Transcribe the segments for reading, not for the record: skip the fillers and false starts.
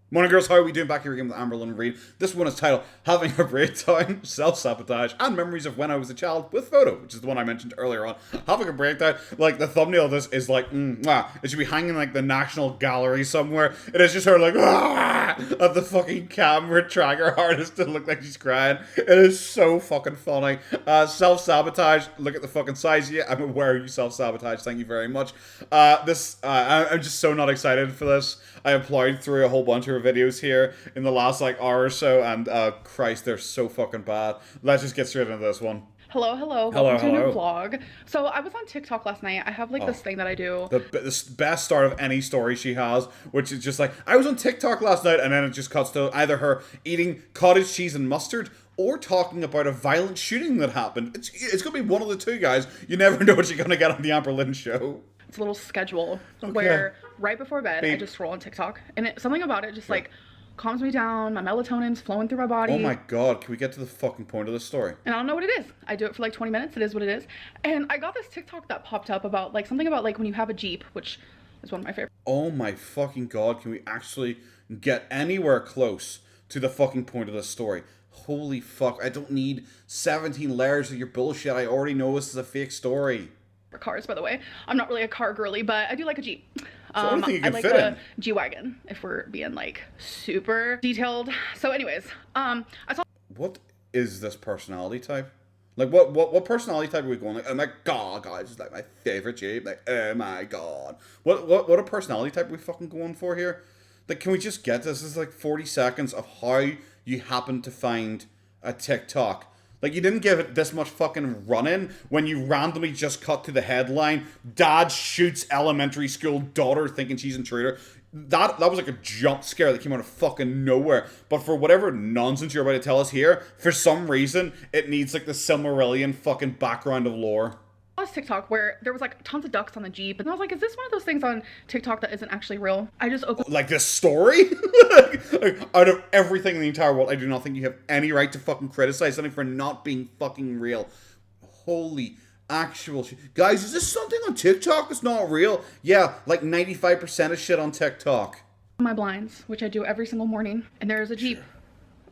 Morning, girls. How are we doing? Back here again with Amberlynn and Reed. This one is titled Having a Breakdown, Self-Sabotage, and Memories of When I Was a Child with Photo, which is the one I mentioned earlier on. Having a breakdown, like the thumbnail of this is like, it should be hanging in like the National Gallery somewhere. It is just her like, at the fucking camera trying her hardest to look like she's crying. It is so fucking funny. Self-sabotage, look at the fucking size of you. I'm aware you self-sabotage, thank you very much. I'm just so not excited for this. I applied through a whole bunch of her videos here in the last like hour or so, and Christ, they're so fucking bad. Let's just get straight into this one. Hello. Welcome to a new vlog. So I was on TikTok last night. I have like this thing that I do. The best start of any story she has, which is just like, I was on TikTok last night, and then it just cuts to either her eating cottage cheese and mustard or talking about a violent shooting that happened. It's going to be one of the two, guys. You never know what you're going to get on the Amberlynn show. It's a little schedule where right before bed, I just scroll on TikTok. And something about it just like calms me down. My melatonin's flowing through my body. Oh my god, can we get to the fucking point of this story? And I don't know what it is. I do it for like 20 minutes. It is what it is. And I got this TikTok that popped up about like something about like when you have a Jeep, which is one of my favorite. Oh my fucking god, can we actually get anywhere close to the fucking point of this story? Holy fuck, I don't need 17 layers of your bullshit. I already know this is a fake story. For cars, by the way. I'm not really a car girly, but I do like a Jeep. I like a G-Wagon, if we're being like super detailed. So anyways, I saw... What is this personality type? Like, what personality type are we going like? Oh my god, guys, this is like my favorite Jeep. Like, oh my god. What a personality type are we fucking going for here? Like, can we just get this? This is like 40 seconds of how you happen to find a TikTok. Like, you didn't give it this much fucking run-in when you randomly just cut to the headline, Dad shoots elementary school daughter thinking she's intruder. That was like a jump scare that came out of fucking nowhere. But for whatever nonsense you're about to tell us here, for some reason, it needs like the Silmarillion fucking background of lore. This TikTok where there was like tons of ducks on the Jeep, and I was like, is this one of those things on TikTok that isn't actually real? I just opened like this story. like, out of everything in the entire world, I do not think you have any right to fucking criticize something for not being fucking real. Holy actual shit. Guys, is this something on TikTok that's not real? Yeah, like 95% of shit on TikTok. my blinds, which I do every single morning, and there is a Jeep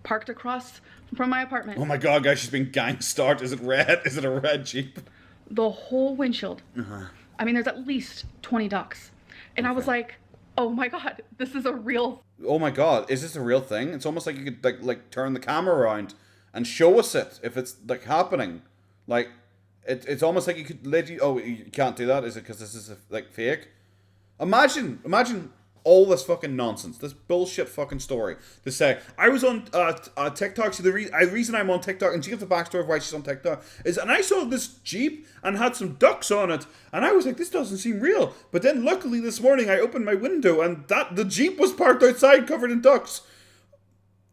parked across from my apartment. Oh my god, guys, she's been gang-stalked. Is it red? Is it a red Jeep? The whole windshield. I mean, there's at least 20 ducks. And I was like, oh my god, this is a real... Oh my god, is this a real thing? It's almost like you could like turn the camera around and show us it if it's like happening. Like, it's almost like you could literally... Oh, you can't do that? Is it because this is like fake? Imagine all this fucking nonsense, this bullshit fucking story to say, I was on TikTok, so the reason I'm on TikTok, and she gives the backstory of why she's on TikTok, is, and I saw this Jeep and had some ducks on it, and I was like, this doesn't seem real. But then luckily this morning I opened my window and the Jeep was parked outside covered in ducks.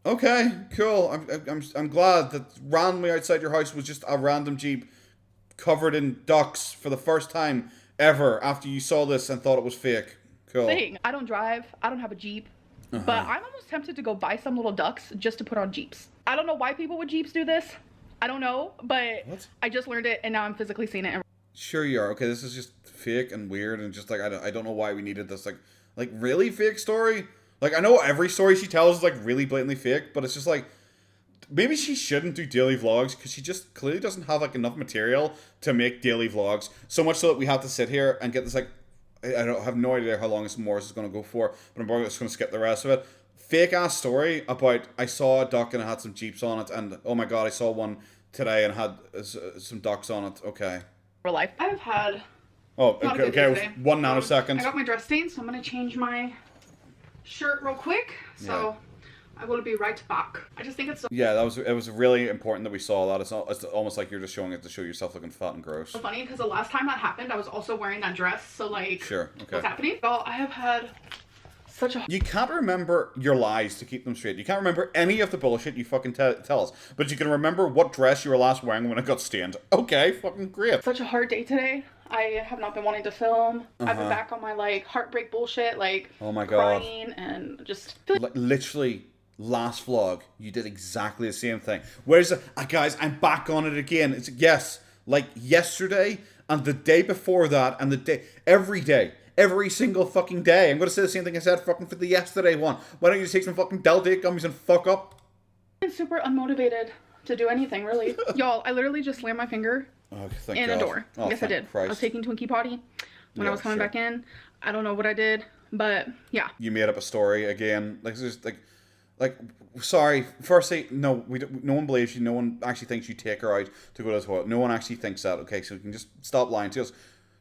Okay, cool. I'm glad that randomly outside your house was just a random Jeep covered in ducks for the first time ever after you saw this and thought it was fake. Cool. Thing. I don't drive. I don't have a Jeep. But I'm almost tempted to go buy some little ducks just to put on Jeeps. I don't know why people with Jeeps do this. I don't know, but what? I just learned it and now I'm physically seeing it. Sure you are. Okay, this is just fake and weird and just like, I don't know why we needed this like really fake story. Like, I know every story she tells is like really blatantly fake, but it's just like, maybe she shouldn't do daily vlogs because she just clearly doesn't have like enough material to make daily vlogs. So much so that we have to sit here and get this like, I don't have no idea how long this Morris is going to go for, but I'm probably just going to skip the rest of it. Fake ass story about I saw a duck and it had some Jeeps on it, and oh my god, I saw one today and had some ducks on it. Okay. Real life. I've had. Oh, okay. 1 nanosecond. I got my dress stained, so I'm going to change my shirt real quick. So. Yeah. I will be right back. I just think it's so... Yeah, it was really important that we saw that. It's almost like you're just showing it to show yourself looking fat and gross. So funny, because the last time that happened, I was also wearing that dress, so like... Sure, okay. What's happening? Well, I have had such a... You can't remember your lies to keep them straight. You can't remember any of the bullshit you fucking tell us. But you can remember what dress you were last wearing when it got stained. Okay, fucking great. Such a hard day today. I have not been wanting to film. I've been back on my like heartbreak bullshit, like... Oh my god. Crying and just... Literally... Last vlog, you did exactly the same thing. Where's the... guys, I'm back on it again. It's yes, like yesterday and the day before that and the day... Every day. every single fucking day. I'm going to say the same thing I said fucking for the yesterday one. Why don't you just take some fucking Delta gummies and fuck up? I'm super unmotivated to do anything, really. Y'all, I literally just slammed my finger in a door. Yes, I did. Christ. I was taking Twinkie Potty when I was coming back in. I don't know what I did, but yeah. You made up a story again. Like, just sorry. Firstly, no one believes you. No one actually thinks you take her out to go to the toilet. No one actually thinks that. Okay, so we can just stop lying to us.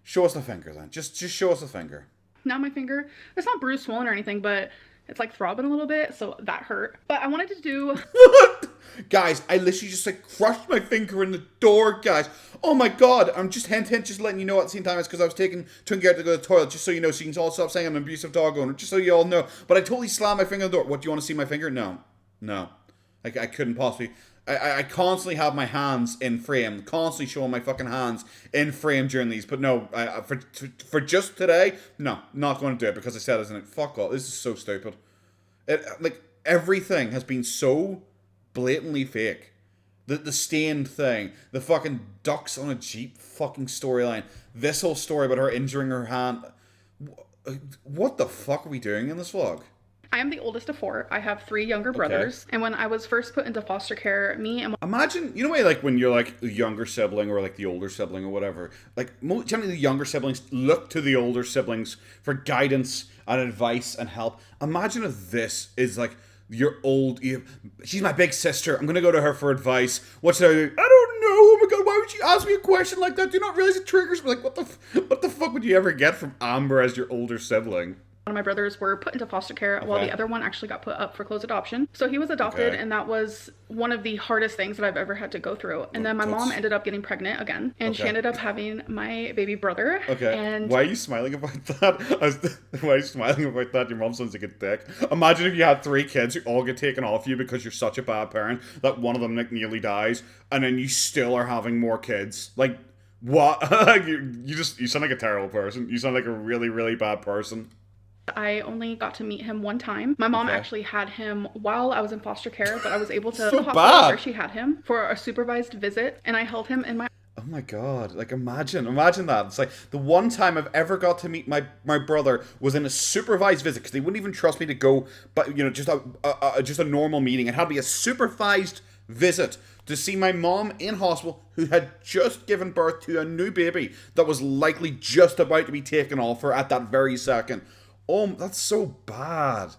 Show us the finger then. Just show us the finger. Now my finger, it's not bruised, swollen or anything, but it's like throbbing a little bit, so that hurt. But I wanted to do... What? Guys, I literally just like crushed my finger in the door, guys. Oh my god. I'm just hint, just letting you know at the same time. It's because I was taking Twinkie out to go to the toilet, just so you know, so you can all stop saying I'm an abusive dog owner, just so you all know. But I totally slammed my finger in the door. What, do you want to see my finger? No. I couldn't possibly... I constantly have my hands in frame, constantly showing my fucking hands in frame during these. But no, for just today, no, not going to do it because I said, isn't it? Fuck off. This is so stupid. Everything has been so blatantly fake. The stained thing, the fucking ducks on a Jeep fucking storyline, this whole story about her injuring her hand. What the fuck are we doing in this vlog? I am the oldest of 4. I have 3 younger brothers. And when I was first put into foster care, me and... Imagine, you know like when you're like the younger sibling or like the older sibling or whatever, like generally the younger siblings look to the older siblings for guidance and advice and help. Imagine if this is like your she's my big sister. I'm going to go to her for advice. What should I do? I don't know. Oh my god, why would you ask me a question like that? Do you not realize it triggers me? Like, what the fuck would you ever get from Amber as your older sibling? One of my brothers were put into foster care while the other one actually got put up for closed adoption. So he was adopted, and that was one of the hardest things that I've ever had to go through. And then my mom ended up getting pregnant again, and she ended up having my baby brother. And why are you smiling about that? Why are you smiling about that? Your mom sounds like a dick. Imagine if you had 3 kids who all get taken off you because you're such a bad parent that one of them like nearly dies, and then you still are having more kids. Like, what? you sound like a terrible person. You sound like a really, really bad person. I only got to meet him one time. My mom actually had him while I was in foster care, but I was able to the hospital where she had him for a supervised visit, and I held him in my... Oh my god, like imagine that. It's like the one time I've ever got to meet my brother was in a supervised visit, because they wouldn't even trust me to go, but you know, just a normal meeting. It had to be a supervised visit to see my mom in hospital who had just given birth to a new baby that was likely just about to be taken off her at that very second. Oh, that's so bad.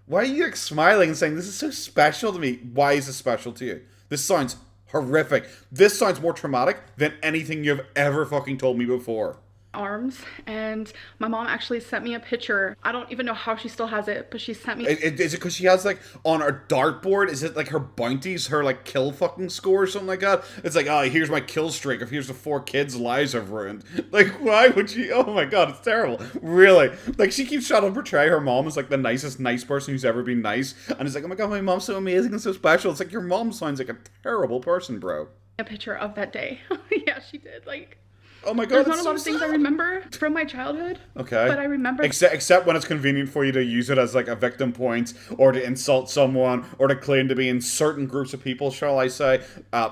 Why are you like smiling and saying, this is so special to me? Why is this special to you? This sounds horrific. This sounds more traumatic than anything you've ever fucking told me before. Arms, and my mom actually sent me a picture. I don't even know how she still has it, but she sent me... Is it because she has like on her dartboard, is it like her bounties, her like kill fucking score or something like that? It's like, oh, here's my kill streak, or here's the 4 kids' lives I've ruined. Like, why would she... Oh my god, it's terrible. Really. Like, she keeps trying to portray her mom as like the nicest nice person who's ever been nice, and it's like, oh my god, my mom's so amazing and so special. It's like, your mom sounds like a terrible person, bro. A picture of that day. Yeah, she did. Like... Oh my god, there's not a lot of things I remember from my childhood. Okay. But I remember... Except when it's convenient for you to use it as like a victim point, or to insult someone, or to claim to be in certain groups of people, shall I say.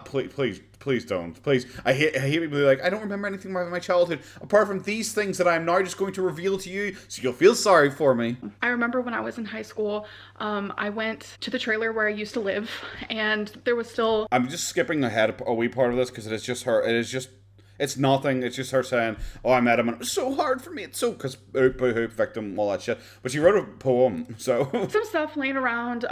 Please don't. Please. I hate people who are like, I don't remember anything about my childhood, apart from these things that I'm now just going to reveal to you, so you'll feel sorry for me. I remember when I was in high school, I went to the trailer where I used to live, and there was still... I'm just skipping ahead a wee part of this, because it is just her, it's nothing. It's just her saying, oh, I met him and it was so hard for me. It's so... Because hoop, victim, all that shit. But she wrote a poem, so... Some stuff laying around,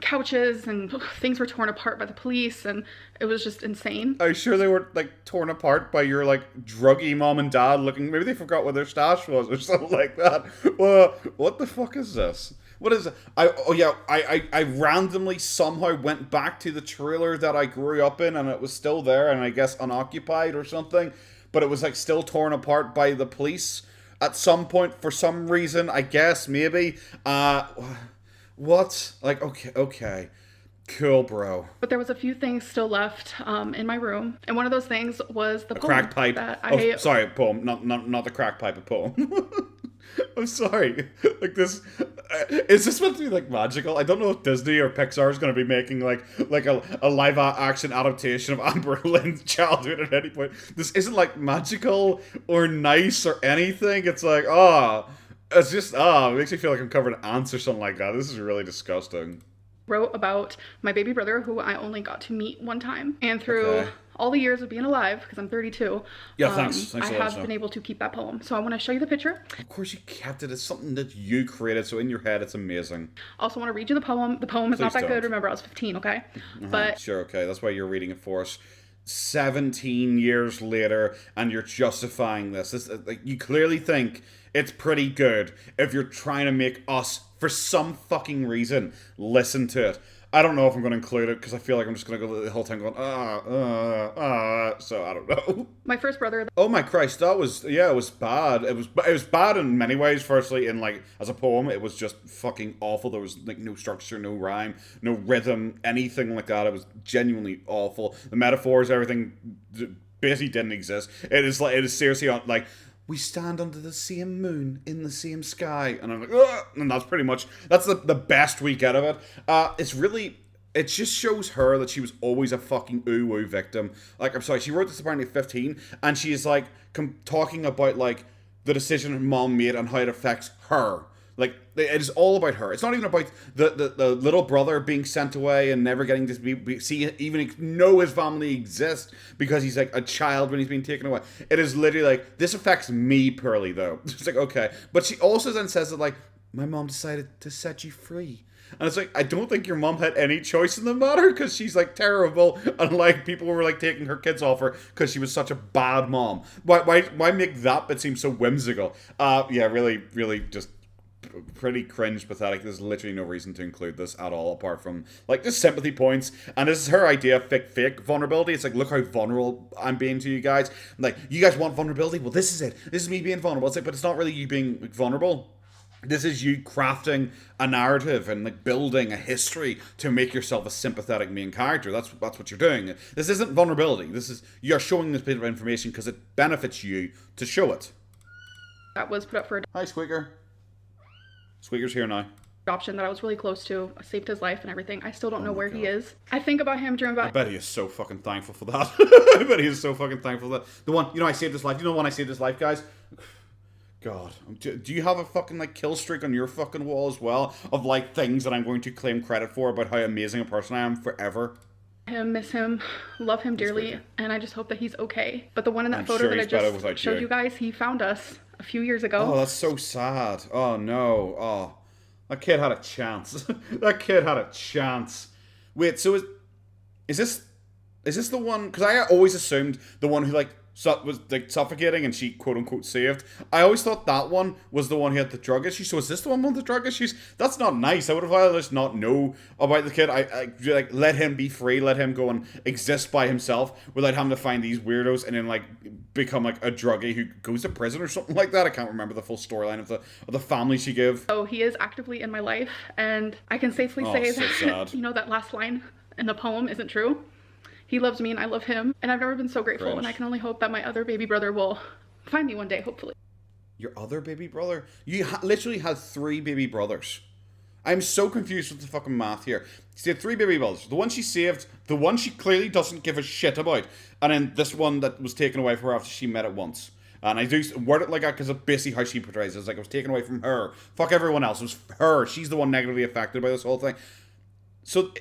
couches, and things were torn apart by the police, and it was just insane. Are you sure they were, like, torn apart by your, like, druggy mom and dad looking... Maybe they forgot what their stash was or something like that. Well, what the fuck is this? What is it? I randomly somehow went back to the trailer that I grew up in, and it was still there, and I guess unoccupied or something, but it was like still torn apart by the police at some point for some reason, I guess, maybe. What? Like, okay. Cool, bro. But there was a few things still left in my room, and one of those things was the poem crack pipe. That sorry, a poem, not the crack pipe, a poem. I'm sorry. Like this, is this meant to be like magical? I don't know if Disney or Pixar is going to be making like a live action adaptation of Amberlynn's childhood at any point. This isn't like magical or nice or anything. It's like it's just it makes me feel like I'm covering ants or something like that. This is really disgusting. Wrote about my baby brother, who I only got to meet one time, and through all the years of being alive, because I'm 32, thanks I have been able to keep that poem. So I want to show you the picture. Of course you kept it. It's something that you created, so in your head it's amazing. Also want to read you the poem. The poem is not that good. Remember, I was 15, okay? But sure, okay. That's why you're reading it for us. 17 years later, and you're justifying this. Like, you clearly think it's pretty good if you're trying to make us, for some fucking reason, listen to it. I don't know if I'm going to include it because I feel like I'm just going to go the whole time going, so I don't know. My first brother. Oh my Christ, it was bad. It was bad in many ways. Firstly, in like, as a poem, it was just fucking awful. There was like no structure, no rhyme, no rhythm, anything like that. It was genuinely awful. The metaphors, everything basically didn't exist. It is seriously on like, we stand under the same moon in the same sky, and I'm like, ugh! And that's the best we get of it. It just shows her that she was always a fucking ooh-woo victim. Like, I'm sorry, she wrote this apparently at 15, and she's like talking about like the decision her mom made and how it affects her. Like, it is all about her. It's not even about the little brother being sent away and never getting to even know his family exists because he's like a child when he's being taken away. It is literally like, this affects me purely though. It's like, okay. But she also then says that like, my mom decided to set you free. And it's like, I don't think your mom had any choice in the matter because she's like terrible and like people were like taking her kids off her because she was such a bad mom. Why make that bit seem so whimsical? Really, really just pretty cringe, pathetic. There's literally no reason to include this at all apart from like just sympathy points. And this is her idea of fake vulnerability. It's like, look how vulnerable I'm being to you guys. Like, you guys want vulnerability? Well, this is it. This is me being vulnerable. It's like, but it's not really you being vulnerable. This is you crafting a narrative and like building a history to make yourself a sympathetic main character. That's what you're doing. This isn't vulnerability. You're showing this bit of information because it benefits you to show it. That was put up for Hi, Squeaker. Squeaker's here now. Adoption that I was really close to. I saved his life and everything. I still don't know where he is. I think about him, dream about. I bet he is so fucking thankful for that. I bet he is so fucking thankful for that. The one, I saved his life. You know when I saved his life, guys? God, do you have a fucking like kill streak on your fucking wall as well of like things that I'm going to claim credit for about how amazing a person I am forever? Miss him, love him dearly, and I just hope that he's okay. But the one in that photo that I just showed you guys, he found us a few years ago. Oh, that's so sad. Oh no. Oh, that kid had a chance. That kid had a chance. Wait, so is this the one? Because I always assumed the one who like was like suffocating and she quote unquote saved. I always thought that one was the one who had the drug issues. So is this the one with the drug issues? That's not nice. I would have rather just not know about the kid. I like let him be free, let him go and exist by himself without having to find these weirdos and then like become like a druggie who goes to prison or something like that. I can't remember the full storyline of the family she gave. Oh, he is actively in my life, and I can safely say that sad. You know, that last line in the poem isn't true. He loves me and I love him, and I've never been so grateful. Cringe. And I can only hope that my other baby brother will find me one day, hopefully. Your other baby brother? You literally had 3 baby brothers. I'm so confused with the fucking math here. She had 3 baby brothers. The one she saved, the one she clearly doesn't give a shit about, and then this one that was taken away from her after she met it once. And I do word it like that because of basically how she portrays it. It's like it was taken away from her. Fuck everyone else. It was her. She's the one negatively affected by this whole thing. So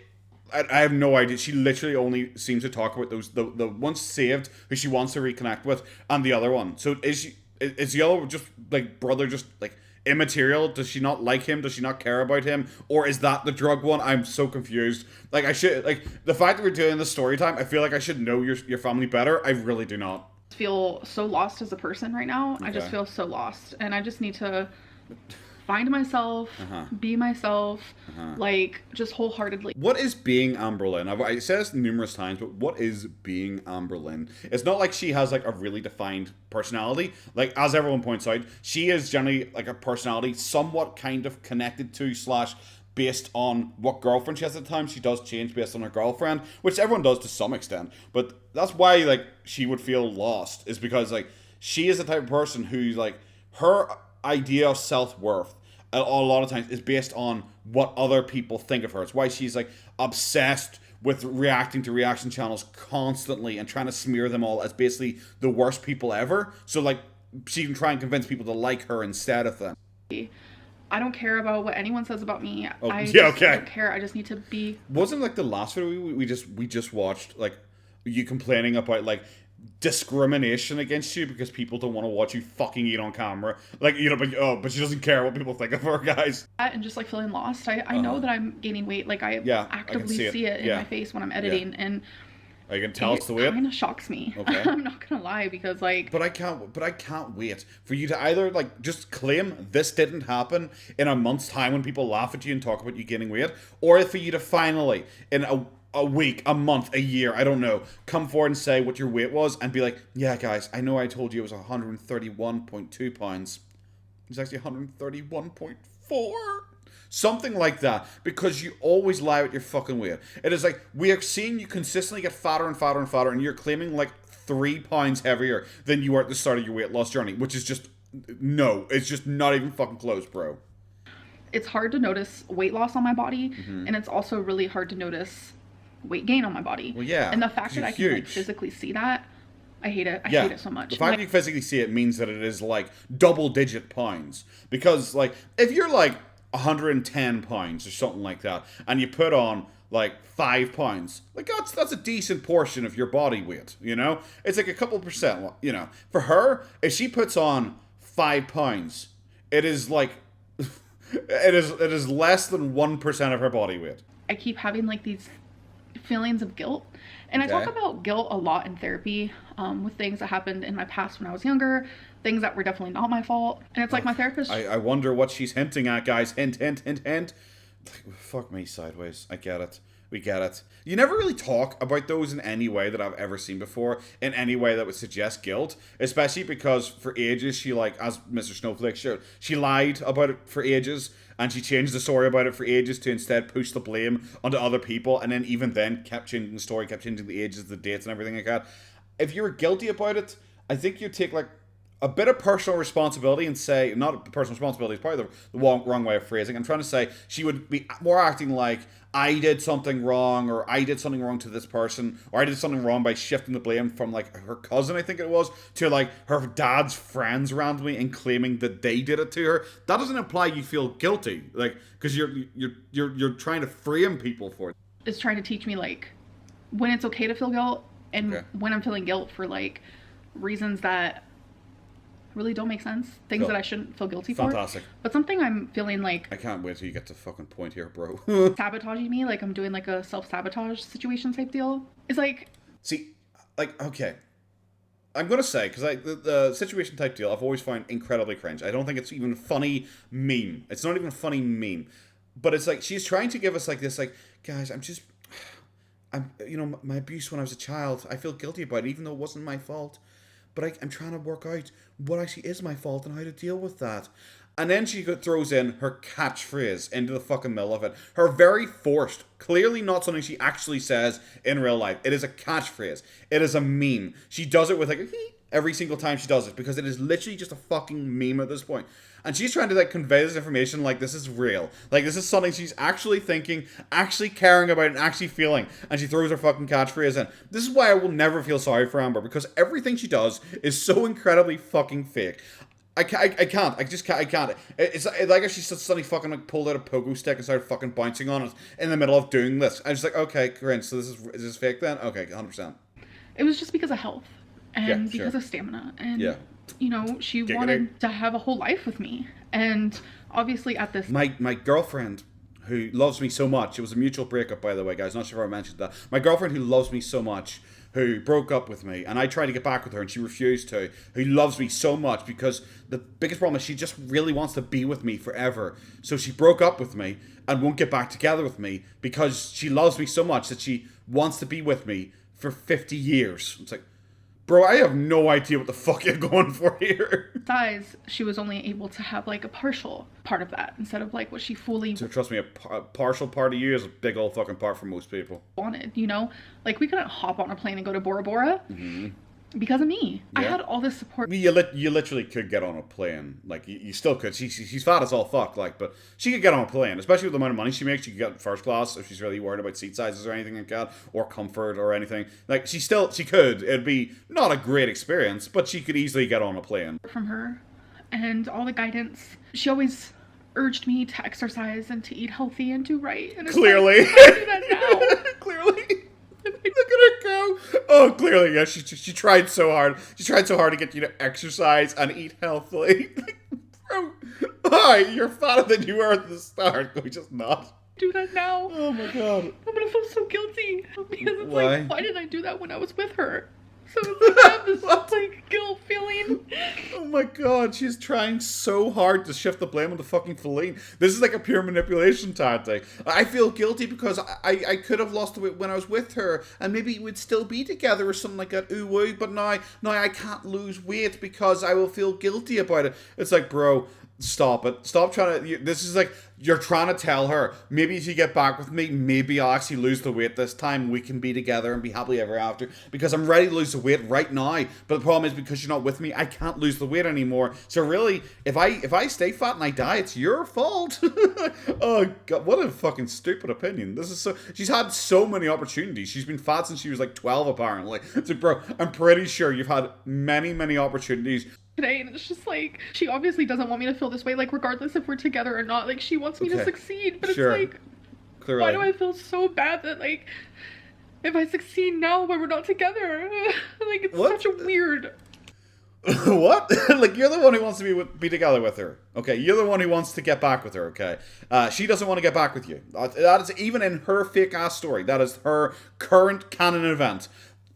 I have no idea. She literally only seems to talk about those the one saved who she wants to reconnect with, and the other one. So is the other just like brother just like immaterial? Does she not like him? Does she not care about him? Or is that the drug one? I'm so confused. Like I should like the fact that we're doing this story time. I feel like I should know your family better. I really do not. I feel so lost as a person right now. Okay. I just feel so lost, and I just need to find myself, be myself, like, just wholeheartedly. What is being Amberlynn? I said this numerous times, but what is being Amberlynn? It's not like she has, like, a really defined personality. Like, as everyone points out, she is generally, like, a personality somewhat kind of connected to / based on what girlfriend she has at the time. She does change based on her girlfriend, which everyone does to some extent. But that's why, like, she would feel lost, is because, like, she is the type of person who's, like, her idea of self-worth a lot of times is based on what other people think of her. It's why she's like obsessed with reacting to reaction channels constantly and trying to smear them all as basically the worst people ever. So like she can try and convince people to like her instead of them. I don't care about what anyone says about me. I don't care. I just need to be. Wasn't like the last video we just watched, like you complaining about like discrimination against you because people don't want to watch you fucking eat on camera, like, you know, but she doesn't care what people think of her, guys. And just like feeling lost. I know that I'm gaining weight, like I actively see it in my face when I'm editing, and are you gonna tell us the weight? It kind of shocks me. Okay. I'm not gonna lie, because like. But I can't wait for you to either like just claim this didn't happen in a month's time when people laugh at you and talk about you gaining weight, or for you to finally in a week, a month, a year, I don't know, come forward and say what your weight was and be like, yeah, guys, I know I told you it was 131.2 pounds. It's actually 131.4. Something like that, because you always lie with your fucking weight. It is like, we are seeing you consistently get fatter and fatter and fatter, and you're claiming like 3 pounds heavier than you were at the start of your weight loss journey, which is just, no, it's just not even fucking close, bro. It's hard to notice weight loss on my body, and it's also really hard to notice weight gain on my body. Well, yeah. And the fact that I can like physically see that, I hate it. I hate it so much. The fact that you physically see it means that it is like double-digit pounds. Because like, if you're like 110 pounds or something like that, and you put on like 5 pounds, like that's a decent portion of your body weight, you know? It's like a couple percent, you know. For her, if she puts on 5 pounds, it is like it is less than 1% of her body weight. I keep having like these feelings of guilt, and I talk about guilt a lot in therapy, with things that happened in my past when I was younger, things that were definitely not my fault. And it's like my therapist, I wonder what she's hinting at, guys. Hint, hint, hint, hint. Fuck me sideways. I get it. We get it. You never really talk about those in any way that I've ever seen before, in any way that would suggest guilt, especially because for ages she, like, as Mr. Snowflake showed, she lied about it for ages, and she changed the story about it for ages to instead push the blame onto other people, and then even then kept changing the story, kept changing the ages, the dates, and everything like that. If you were guilty about it, I think you'd take, like, a bit of personal responsibility and say, not personal responsibility, is probably the wrong way of phrasing. I'm trying to say she would be more acting like, I did something wrong, or I did something wrong to this person, or I did something wrong by shifting the blame from like her cousin, I think it was, to like her dad's friends randomly and claiming that they did it to her. That doesn't imply you feel guilty, like, because you're trying to frame people for it. It's trying to teach me like when it's okay to feel guilt, and when I'm feeling guilt for like reasons that really don't make sense, things that I shouldn't feel guilty for. Fantastic. But something I'm feeling like, I can't wait till you get to fucking point here, bro. sabotaging me, like I'm doing like a self-sabotage situation type deal. It's like, see, like, okay, I'm gonna say, because the situation type deal I've always found incredibly cringe. I don't think it's even a funny meme. It's not even a funny meme, but it's like she's trying to give us like this, like, guys, I'm you know, my abuse when I was a child, I feel guilty about it even though it wasn't my fault. But I'm trying to work out what actually is my fault and how to deal with that. And then she throws in her catchphrase into the fucking middle of it. Her very forced, clearly not something she actually says in real life. It is a catchphrase. It is a meme. She does it with like a every single time she does it, because it is literally just a fucking meme at this point. And she's trying to like convey this information like this is real. Like this is something she's actually thinking, actually caring about, and actually feeling. And she throws her fucking catchphrase in. This is why I will never feel sorry for Amber, because everything she does is so incredibly fucking fake. I can't. I can't. It's like if she suddenly fucking like pulled out a pogo stick and started fucking bouncing on it in the middle of doing this. I'm just like, okay, great. So is this fake then? Okay, 100%. It was just because of health. And because of stamina, and you know, she wanted to have a whole life with me, and obviously at this, my girlfriend who loves me so much, it was a mutual breakup, by the way, guys, not sure if I mentioned that. My girlfriend who loves me so much, who broke up with me, and I tried to get back with her and she refused to, who loves me so much, because the biggest problem is she just really wants to be with me forever. So she broke up with me and won't get back together with me because she loves me so much that she wants to be with me for 50 years. It's like, bro, I have no idea what the fuck you're going for here. Size, she was only able to have like a partial part of that instead of like what she fully. So trust me, a partial part of you is a big old fucking part for most people. Wanted, you know, like we couldn't hop on a plane and go to Bora Bora. because of me. I had all this support. You literally could get on a plane. Like, you still could. She's fat as all fuck, like, but she could get on a plane, especially with the amount of money she makes. She could get first class if she's really worried about seat sizes or anything like that, or comfort or anything. Like, she could. It'd be not a great experience, but she could easily get on a plane. From her and all the guidance. She always urged me to exercise and to eat healthy and do right. And Clearly. Like, I do that now. Clearly. Look at her go. Oh, clearly, yeah. She tried so hard. She tried so hard to get you to exercise and eat healthily. Bro, hi, you're fatter than you were at the start. Can we just not do that now? Oh my god. I'm gonna feel so guilty because it's Why? like, why did I do that when I was with her? So it's like I have this like guilt feeling. Oh my god, she's trying so hard to shift the blame on the fucking Feline. This is like a pure manipulation tactic. I feel guilty because I could have lost the weight when I was with her, and maybe we'd still be together or something like that. Ooh woo, but now I can't lose weight because I will feel guilty about it. It's like, bro, stop it. Stop trying to... This is like, you're trying to tell her, maybe if you get back with me, maybe I'll actually lose the weight this time. We can be together and be happily ever after. Because I'm ready to lose the weight right now. But the problem is, because you're not with me, I can't lose the weight anymore. So really, if I stay fat and I die, it's your fault. Oh, God. What a fucking stupid opinion. This is so... She's had so many opportunities. She's been fat since she was like 12, apparently. So, bro, I'm pretty sure you've had many, many opportunities today, and it's just like, she obviously doesn't want me to feel this way, like, regardless if we're together or not. Like, she wants me to succeed, but it's like, clearly, why do I feel so bad that, like, if I succeed now when we're not together? Like, it's such a weird... What? Like, you're the one who wants to be together with her. Okay, you're the one who wants to get back with her, okay? She doesn't want to get back with you. That is, even in her fake-ass story, that is her current canon event.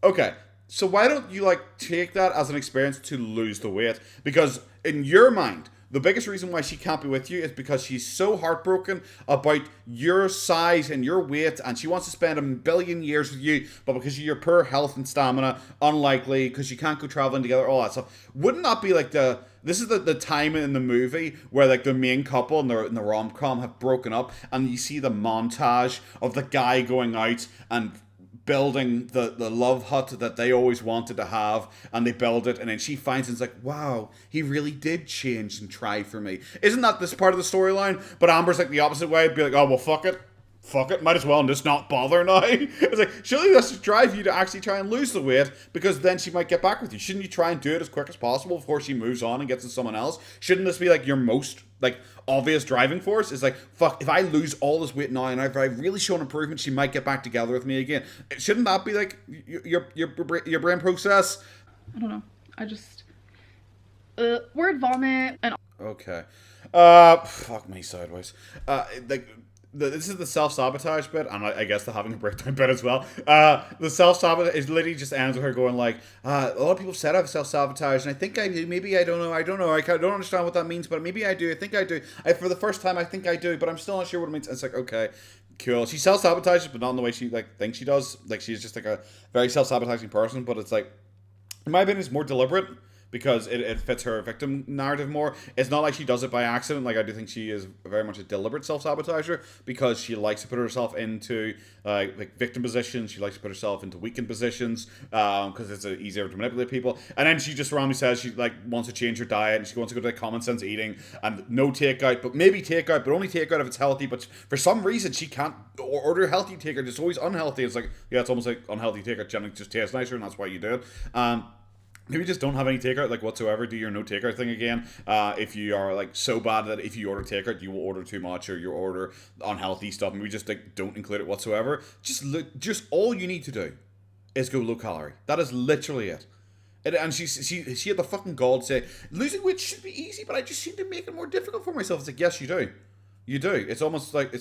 Okay. So why don't you, like, take that as an experience to lose the weight? Because in your mind, the biggest reason why she can't be with you is because she's so heartbroken about your size and your weight, and she wants to spend 1 billion years with you, but because of your poor health and stamina, unlikely, because you can't go traveling together, all that stuff. Wouldn't that be like this is the time in the movie where, like, the main couple in the rom-com have broken up, and you see the montage of the guy going out and building the love hut that they always wanted to have, and they build it, and then she finds it and it's like, wow, he really did change and try for me. Isn't that this part of the storyline? But Amber's like the opposite way. It'd be like, oh, well, fuck it, might as well and just not bother now. It's like, surely that's to drive you to actually try and lose the weight, because then she might get back with you. Shouldn't you try and do it as quick as possible before she moves on and gets with someone else? Shouldn't this be like your most, like, obvious driving force? Is like, fuck, if I lose all this weight now and if I really show an improvement, she might get back together with me again. Shouldn't that be like your brain process? I don't know. I just word vomit and okay. Fuck me sideways. Like, this is the self-sabotage bit, and I guess the having a breakdown bit as well. The self-sabotage is literally just ends with her going like, a lot of people said I have self-sabotage, and I think I do, maybe I don't know, I don't understand what that means, but maybe I do, I think I do. For the first time, I think I do, but I'm still not sure what it means. It's like, okay, cool. She self-sabotages, but not in the way she, like, thinks she does. Like, she's just, like, a very self-sabotaging person, but it's, like, in my opinion, it's more deliberate, because it fits her victim narrative more. It's not like she does it by accident. Like, I do think she is very much a deliberate self-sabotager, because she likes to put herself into like victim positions. She likes to put herself into weakened positions, because it's easier to manipulate people. And then she just randomly says she, like, wants to change her diet, and she wants to go to, like, common sense eating and no takeout, but maybe takeout, but only takeout if it's healthy. But for some reason she can't order healthy takeout. It's always unhealthy. It's like, yeah, it's almost like unhealthy takeout generally just tastes nicer, and that's why you do it. Maybe just don't have any takeout, like, whatsoever. Do your no takeout thing again. If you are, like, so bad that if you order takeout, you will order too much, or you order unhealthy stuff. Maybe just, like, don't include it whatsoever. Just all you need to do is go low calorie. That is literally it. And she had the fucking gall to say, losing weight should be easy, but I just seem to make it more difficult for myself. It's like, yes, you do. You do. It's almost like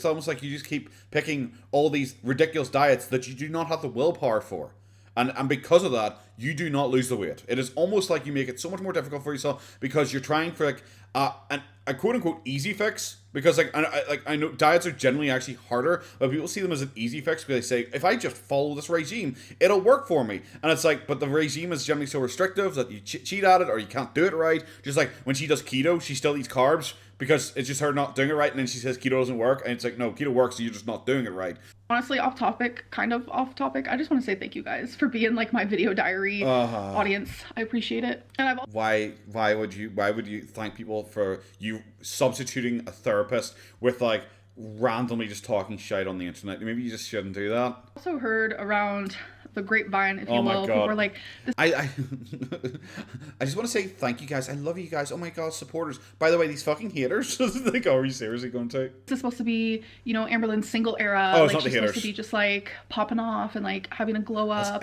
you just keep picking all these ridiculous diets that you do not have the willpower for. And because of that, you do not lose the weight. It is almost like you make it so much more difficult for yourself, because you're trying for, like, and a quote unquote easy fix, because I know diets are generally actually harder, but people see them as an easy fix because they say, if I just follow this regime, it'll work for me. And it's like, but the regime is generally so restrictive that you cheat at it or you can't do it right. Just like when she does keto, she still eats carbs because it's just her not doing it right, and then she says keto doesn't work, and it's like, no, keto works, so you're just not doing it right. Honestly, kind of off topic, I just want to say thank you guys for being like my video diary audience. I appreciate it. And why would you thank people for you substituting a therapist with like randomly just talking shit on the internet? Maybe you just shouldn't do that. Also heard around the grapevine, if you will, people were like, I just want to say thank you guys. I love you guys. Oh my god, supporters. By the way, these fucking haters. Like, are you seriously going to? This is supposed to be, Amberlynn's single era. Oh, like, it's not the she's haters. Supposed to be just like popping off and like having a glow up.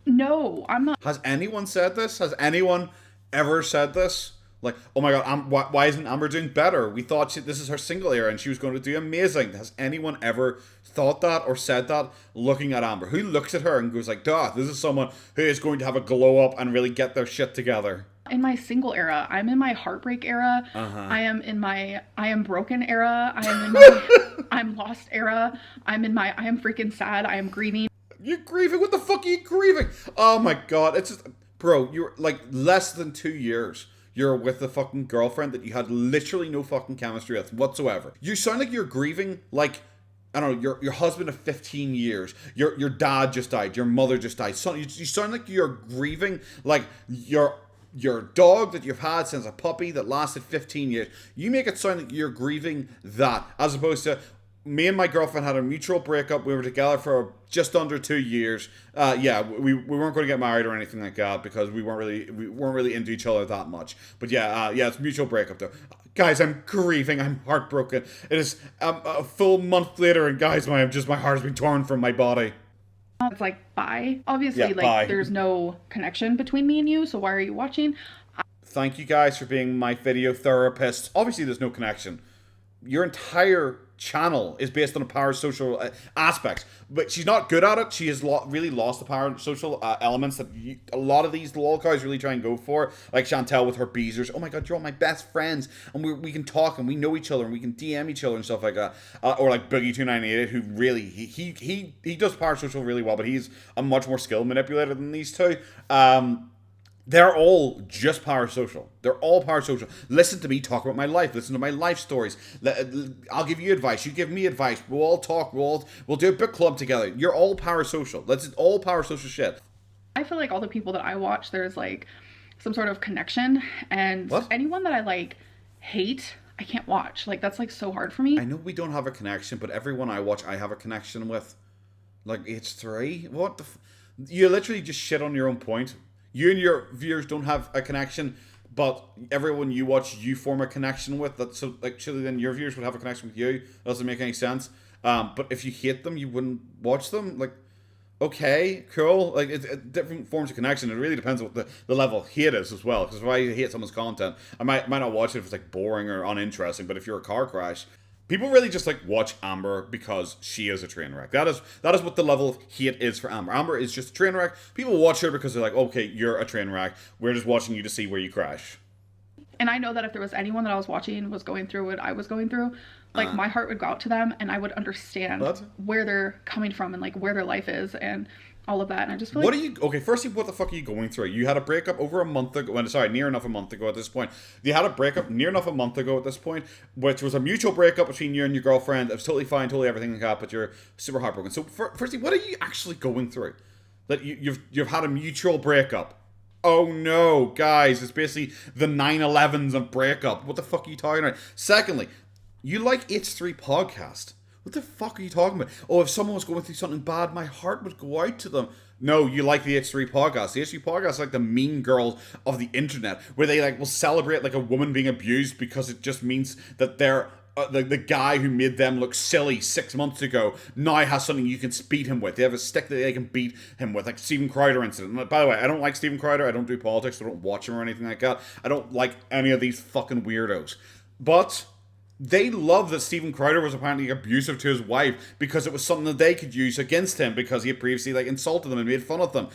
No, I'm not. Has anyone said this? Has anyone ever said this? Like, oh my god, why isn't Amber doing better? We thought this is her single era and she was going to do amazing. Has anyone ever thought that or said that looking at Amber? Who looks at her and goes like, duh, this is someone who is going to have a glow up and really get their shit together? In my single era, I'm in my heartbreak era. I am in my I am broken era. I am in my I'm lost era. I am freaking sad. I am grieving. You're grieving? What the fuck are you grieving? Oh my god, it's just, bro, you're like less than 2 years. You're with a fucking girlfriend that you had literally no fucking chemistry with whatsoever. You sound like you're grieving like, I don't know, your husband of 15 years. Your dad just died. Your mother just died. So you sound like you're grieving like your dog that you've had since a puppy that lasted 15 years. You make it sound like you're grieving that, as opposed to, me and my girlfriend had a mutual breakup. We were together for just under 2 years. We weren't going to get married or anything like that because we weren't really into each other that much. But it's mutual breakup though. Guys, I'm grieving. I'm heartbroken. It is a full month later, and guys, my heart has been torn from my body. It's like, bye. Obviously, bye. There's no connection between me and you. So why are you watching? Thank you guys for being my video therapist. Obviously, there's no connection. Your entire channel is based on a parasocial aspect, but she's not good at it. She has really lost the parasocial elements that a lot of these lol guys really try and go for, like Chantel with her beezers. Oh my god, you're all my best friends, and we can talk and we know each other and we can DM each other and stuff like that. Or like Boogie298, who really he does parasocial really well, but he's a much more skilled manipulator than these two. They're all just parasocial. They're all parasocial. Listen to me talk about my life. Listen to my life stories. I'll give you advice. You give me advice. We'll all talk. We'll do a book club together. You're all parasocial. It's all parasocial shit. I feel like all the people that I watch, there's like some sort of connection. And anyone that I like hate, I can't watch. Like, that's like so hard for me. I know we don't have a connection, but everyone I watch, I have a connection with. Like, H3? What the you literally just shit on your own point. You and your viewers don't have a connection, but everyone you watch, you form a connection with. So like, surely then your viewers would have a connection with you. That doesn't make any sense. But if you hate them, you wouldn't watch them. Like, okay, cool. Like, it's different forms of connection. It really depends on what the level of hate is as well. Because if I hate someone's content, I might not watch it if it's like boring or uninteresting. But if you're a car crash, people really just like watch Amber because she is a train wreck. That is what the level of hate is for Amber. Amber is just a train wreck. People watch her because they're like, okay, you're a train wreck. We're just watching you to see where you crash. And I know that if there was anyone that I was watching was going through what I was going through, like my heart would go out to them and I would understand where they're coming from and like where their life is and all of that. And I just feel firstly, what the fuck are you going through? You had a breakup over a month ago. Near enough a month ago at this point. You had a breakup near enough a month ago at this point, which was a mutual breakup between you and your girlfriend. It was totally fine, totally everything like that, but you're super heartbroken. So firstly, what are you actually going through? That you've had a mutual breakup. Oh no, guys, it's basically the 9/11s of breakup. What the fuck are you talking about? Secondly, you like H3 podcast. What the fuck are you talking about? Oh, if someone was going through something bad, my heart would go out to them. No, you like the H3 podcast. The H3 podcast is like the mean girls of the internet, where they like will celebrate like a woman being abused because it just means that they're the guy who made them look silly 6 months ago now has something you can beat him with. They have a stick that they can beat him with, like Stephen Crowder incident. And by the way, I don't like Stephen Crowder. I don't do politics. I don't watch him or anything like that. I don't like any of these fucking weirdos. But they love that Stephen Crowder was apparently abusive to his wife because it was something that they could use against him because he had previously like insulted them and made fun of them.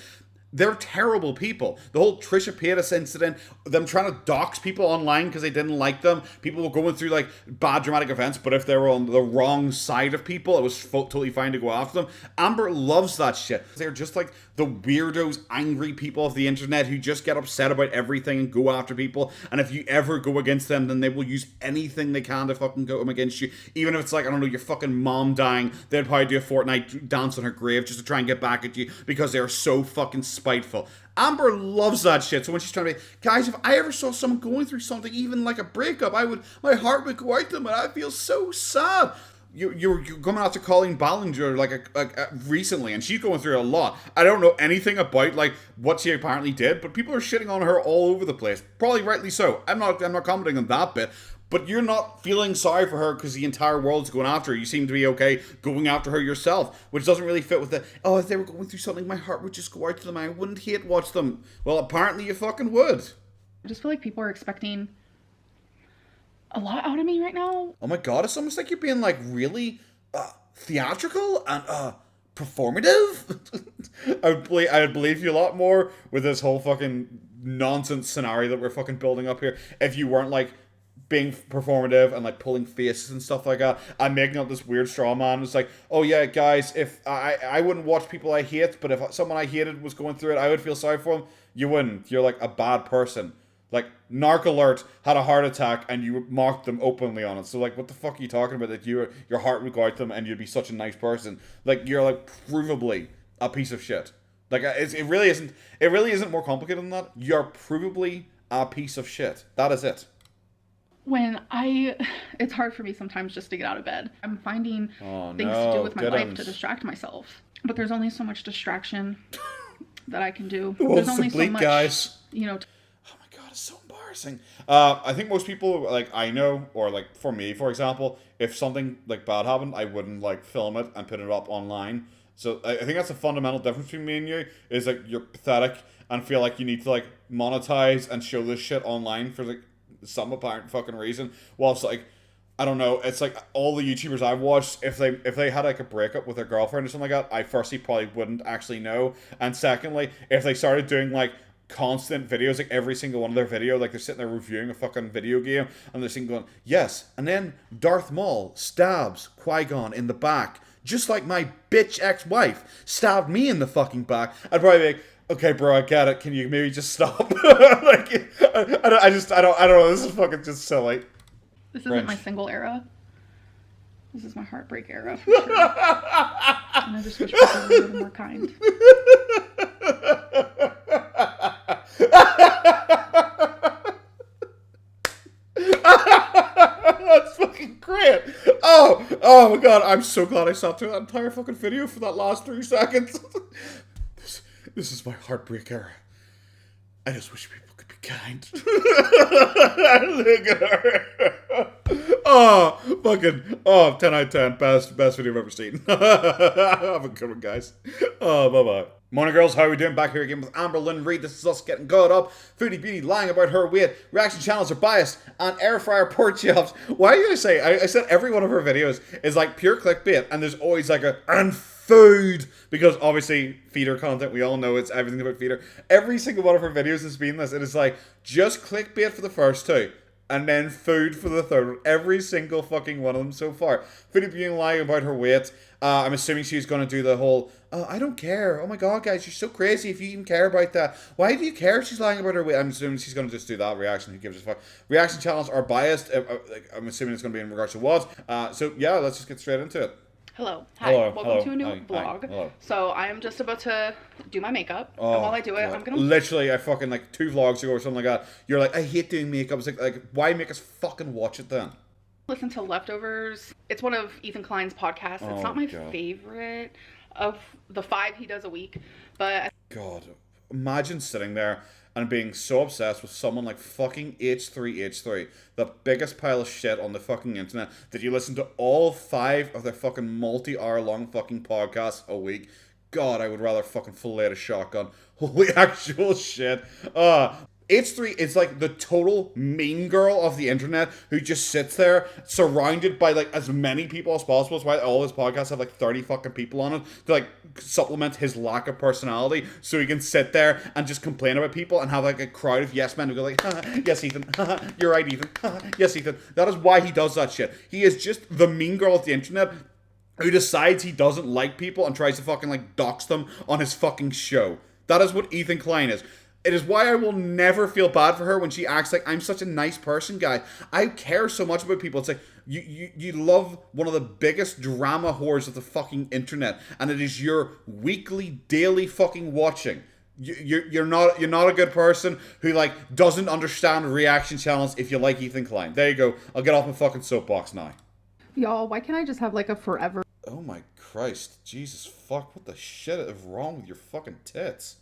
they're terrible people. The whole Trisha Paytas incident, them trying to dox people online because they didn't like them. People were going through like bad dramatic events, but if they were on the wrong side of people, it was totally fine to go after them. Amber loves that shit. They're just like the weirdos, angry people of the internet who just get upset about everything and go after people. And if you ever go against them, then they will use anything they can to fucking go against you. Even if it's like, I don't know, your fucking mom dying, they'd probably do a Fortnite dance on her grave just to try and get back at you because they're so fucking spiteful. Amber loves that shit. So when she's trying to be, guys, if I ever saw someone going through something, even like a breakup, my heart would go out to them, and I feel so sad. You're coming after Colleen Ballinger like recently, and she's going through a lot. I don't know anything about like what she apparently did, but people are shitting on her all over the place. Probably rightly so. I'm not commenting on that bit. But you're not feeling sorry for her because the entire world's going after her. You seem to be okay going after her yourself, which doesn't really fit with the, oh, if they were going through something, my heart would just go out to them. I wouldn't hate watch them. Well, apparently you fucking would. I just feel like people are expecting a lot out of me right now. Oh my god, it's almost like you're being like really theatrical and performative. I would believe you a lot more with this whole fucking nonsense scenario that we're fucking building up here if you weren't like being performative and like pulling faces and stuff like that. I'm making up this weird straw man. It's like, oh yeah, guys, if I wouldn't watch people I hate, but if someone I hated was going through it, I would feel sorry for them. You wouldn't. You're like a bad person. Like, Narc Alert had a heart attack and you mocked them openly on it. So like, what the fuck are you talking about? That your heart would go out to them and you'd be such a nice person. Like, you're like provably a piece of shit. Like, it really isn't more complicated than that. You're provably a piece of shit. That is it. It's hard for me sometimes just to get out of bed. I'm finding things to do with my life to distract myself. But there's only so much distraction that I can do. There's only so much, guys. You know. Oh my god, it's so embarrassing. I think most people, like, I know, or like for me, for example, if something like bad happened, I wouldn't like film it and put it up online. So I think that's a fundamental difference between me and you, is like you're pathetic and feel like you need to like monetize and show this shit online for like some apparent fucking reason. Whilst like, I don't know, it's like all the YouTubers I've watched, if they had like a breakup with their girlfriend or something like that, I firstly probably wouldn't actually know. And secondly, if they started doing like constant videos, like every single one of their video, like they're sitting there reviewing a fucking video game and they're sitting going, yes, and then Darth Maul stabs Qui-Gon in the back, just like my bitch ex-wife stabbed me in the fucking back, I'd probably be like, okay, bro, I get it. Can you maybe just stop? Like, I don't know. This is fucking just silly. This isn't my single era. This is my heartbreak era, for sure. And I just wish people were a little more kind. That's fucking great. Oh my god, I'm so glad I sat through that entire fucking video for that last 3 seconds. This is my heartbreak era. I just wish people could be kind. Look at her. Oh, fucking, 10 out of 10. Best video I've ever seen. Have a good one, guys. Oh, bye-bye. Morning, girls. How are we doing? Back here again with Amberlynn Reid. This is us getting caught up. Foodie Beauty lying about her weight. Reaction channels are biased. And air fryer pork chops. Why did I say? I said every one of her videos is like pure clickbait. And there's always like and food. Because obviously, feeder content, we all know it's everything about feeder. Every single one of her videos has been this. It is like just clickbait for the first 2. And then food for the third. Every single fucking one of them so far. Foodie Beauty lying about her weight. I'm assuming she's going to do the whole, oh, I don't care. Oh my god, guys, you're so crazy if you even care about that. Why do you care if she's lying about her weight? I'm assuming she's going to just do that reaction. Who gives a fuck? Reaction channels are biased. I'm assuming it's going to be in regards to what. So yeah, let's just get straight into it. Hello. Hi. Welcome to a new vlog. Hello. So I am just about to do my makeup. And while I do it, I'm going to... Literally, I fucking like 2 vlogs ago or something like that. You're like, I hate doing makeup. It's like why make us fucking watch it then? Listen to Leftovers. It's one of Ethan Klein's podcasts. It's not my favorite of the 5 he does a week, but... God, imagine sitting there and being so obsessed with someone like fucking H3H3, the biggest pile of shit on the fucking internet, that you listen to all 5 of their fucking multi-hour long fucking podcasts a week. God, I would rather fucking fillet a shotgun. Holy actual shit. H3 is like the total mean girl of the internet who just sits there surrounded by like as many people as possible. That's why all his podcasts have like 30 fucking people on it to like supplement his lack of personality, so he can sit there and just complain about people and have like a crowd of yes men who go like, yes Ethan, you're right Ethan, yes Ethan. That is why he does that shit. He is just the mean girl of the internet who decides he doesn't like people and tries to fucking like dox them on his fucking show. That is what Ethan Klein is. It is why I will never feel bad for her when she acts like, I'm such a nice person, guy. I care so much about people. It's like, you love one of the biggest drama whores of the fucking internet, and it is your weekly, daily fucking watching. You're not a good person who like doesn't understand reaction channels if you like Ethan Klein. There you go. I'll get off my fucking soapbox now. Y'all, why can't I just have like a forever? Oh my Christ. Jesus fuck. What the shit is wrong with your fucking tits?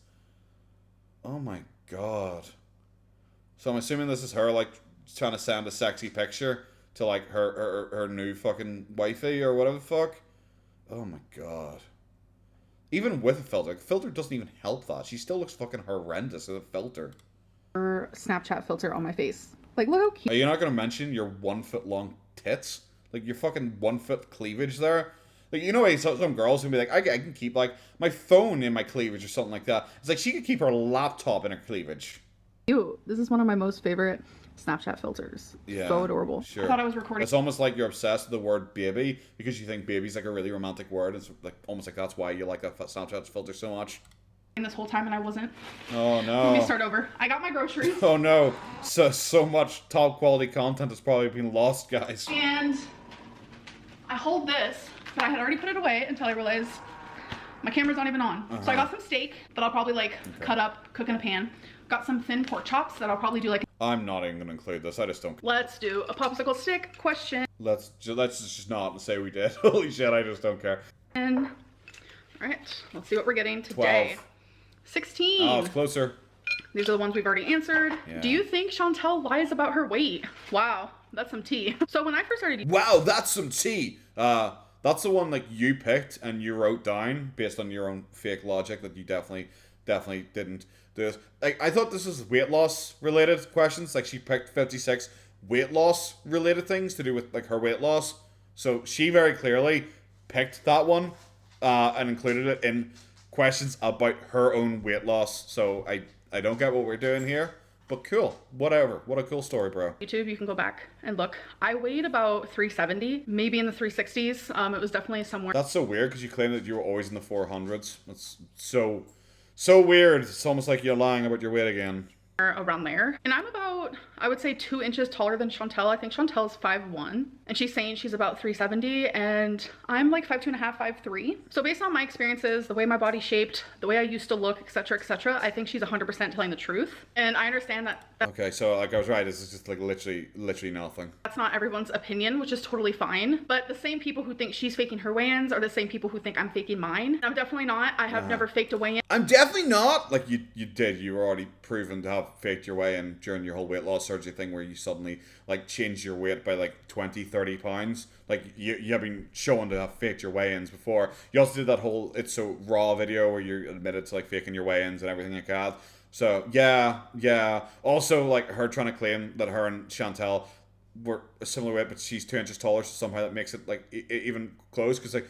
Oh my God. So I'm assuming this is her like trying to send a sexy picture to like her new fucking wifey or whatever the fuck. Oh my God. Even with a filter, like, filter doesn't even help that. She still looks fucking horrendous with a filter. Snapchat filter on my face. Like, look how cute. Are you not gonna mention your 1 foot long tits? Like your fucking 1 foot cleavage there? Like, you know, some girls who be like, I can keep, like, my phone in my cleavage or something like that. It's like she could keep her laptop in her cleavage. Ew, this is one of my most favorite Snapchat filters. Yeah. So adorable. Sure. I thought I was recording. It's almost like you're obsessed with the word baby because you think baby's, like, a really romantic word. It's, like, almost like that's why you like that Snapchat filter so much. This whole time and I wasn't. Oh, no. Let me start over. I got my groceries. Oh, no. So much top quality content has probably been lost, guys. And I hold this, but I had already put it away until I realized my camera's not even on. So I got some steak that I'll probably like cut up, cook in a pan. Got some thin pork chops that I'll probably do like. I'm not even gonna include this. I just don't. Let's do a popsicle stick question. Let's just not say we did. Holy shit! I just don't care. And all right, let's see what we're getting today. 12. 16. Oh, it's closer. These are the ones we've already answered. Yeah. Do you think Chantel lies about her weight? Wow, that's some tea. So when I first started. Wow, that's some tea. That's the one like you picked and you wrote down based on your own fake logic that you definitely didn't do this. Like, I thought this was weight loss related questions. Like, she picked 56 weight loss related things to do with like her weight loss. So she very clearly picked that one and included it in questions about her own weight loss. So I don't get what we're doing here. But cool. Whatever. What a cool story, bro. YouTube, you can go back and look. I weighed about 370, maybe in the 360s. It was definitely somewhere. That's so weird because you claim that you were always in the 400s. That's so weird. It's almost like you're lying about your weight again. Around there. And I'm about, I would say 2 inches taller than Chantel. I think Chantel's 5'1", and she's saying she's about 370, and I'm like 5'2.5", 5'3". So based on my experiences, the way my body's shaped, the way I used to look, etc., I think she's 100% telling the truth. And I understand that. Okay, so like I was right. This is just like literally nothing. That's not everyone's opinion, which is totally fine. But the same people who think she's faking her weigh-ins are the same people who think I'm faking mine. I'm definitely not. I have never faked a weigh-in. I'm definitely not. Like you did. You were already proven to have faked your way in during your whole weight loss surgery thing where you suddenly like changed your weight by like 20-30 pounds. Like you have been shown to have faked your weigh-ins before. You also did that whole It's So Raw video where you admitted to like faking your weigh-ins and everything like that. So yeah. Also like her trying to claim that her and Chantel were a similar weight but she's 2 inches taller, so somehow that makes it like even close because like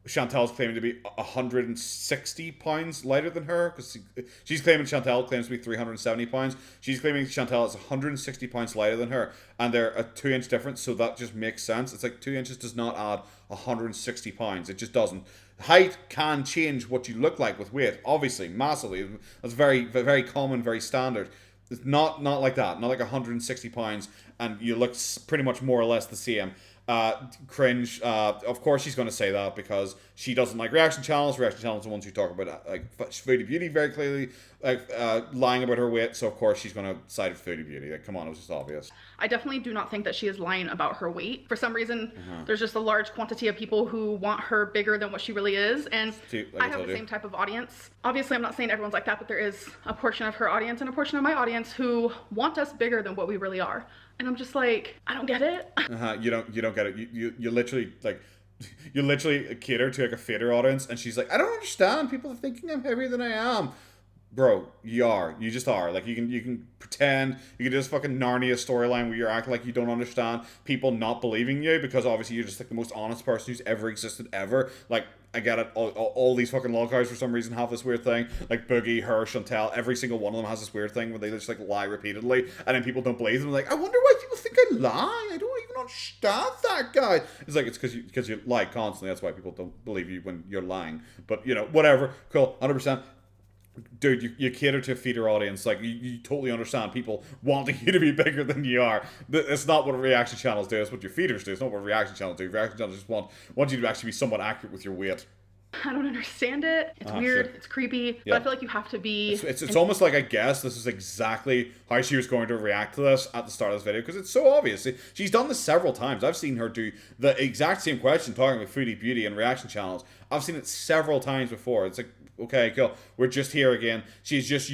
Chantel's claiming to be 160 pounds lighter than her because she's claiming Chantel claims to be 370 pounds. She's claiming Chantel is 160 pounds lighter than her, and they're a 2 inch difference, so that just makes sense. It's like 2 inches does not add 160 pounds. It just doesn't. Height can change what you look like with weight, obviously, massively. That's very, very common, very standard. It's not like that. Not like 160 pounds, and you look pretty much more or less the same. Cringe. Of course she's going to say that because she doesn't like reaction channels. Reaction channels are the ones who talk about like foodie beauty very clearly, like lying about her weight. So of course she's going to side with foodie beauty. Like, come on, it was just obvious. I definitely do not think that she is lying about her weight. For some reason, there's just a large quantity of people who want her bigger than what she really is, and I have the same type of audience. Obviously, I'm not saying everyone's like that, but there is a portion of her audience and a portion of my audience who want us bigger than what we really are. And I'm just like, I don't get it. You don't get it. You literally like, you literally cater to like a fader audience, and she's like, I don't understand. People are thinking I'm heavier than I am. Bro, you are. You just are. Like you can pretend, you can do this fucking Narnia storyline where you're acting like you don't understand people not believing you because obviously you're just like the most honest person who's ever existed ever. Like I get it. All these fucking lol guys for some reason have this weird thing. Like Boogie, her, Chantel, every single one of them has this weird thing where they just like lie repeatedly, and then people don't believe them. Like, I wonder why people think I lie. I don't even understand that guy. It's like it's because you lie constantly. That's why people don't believe you when you're lying. But you know, whatever. Cool, 100%. Dude, you cater to a feeder audience. Like, you totally understand people wanting you to be bigger than you are. It's not what reaction channels do. It's what your feeders do. It's not what reaction channels do. Reaction channels just want you to actually be somewhat accurate with your weight. I don't understand it. It's weird. Sure. It's creepy. Yeah. But I feel like you have to be... It's almost like, I guess, this is exactly how she was going to react to this at the start of this video, because it's so obvious. She's done this several times. I've seen her do the exact same question, talking about foodie beauty and reaction channels. I've seen it several times before. It's like, okay, cool. We're just here again. She's just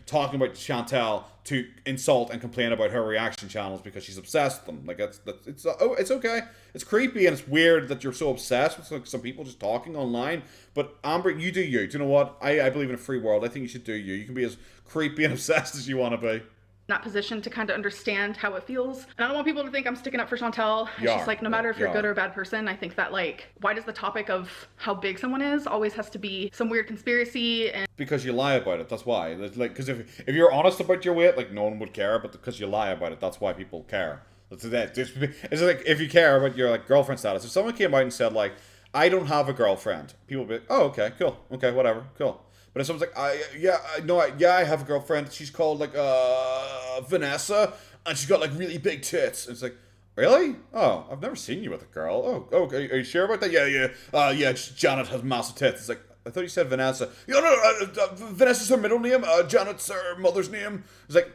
talking about Chantel to insult and complain about her reaction channels because she's obsessed with them. Like, it's okay. It's creepy and it's weird that you're so obsessed with like some people just talking online. But Amber, you do you. Do you know what? I believe in a free world. I think you should do you. You can be as creepy and obsessed as you want to be. That position to kind of understand how it feels. And I don't want people to think I'm sticking up for Chantel. It's just like, no matter if you're a good or a bad person, I think that like, why does the topic of how big someone is always has to be some weird conspiracy? And because you lie about it, that's why. It's like, because if you're honest about your weight, like no one would care, but because you lie about it, that's why people care. It's like, if you care about your like girlfriend status, if someone came out and said like, I don't have a girlfriend, people would be like, oh, okay, cool, okay, whatever, cool. But if someone's like, I have a girlfriend. She's called like Vanessa, and she's got like really big tits. And it's like, really? Oh, I've never seen you with a girl. Oh, okay. Are you sure about that? Yeah. Janet has massive tits. It's like, I thought you said Vanessa. Vanessa's her middle name. Janet's her mother's name. It's like,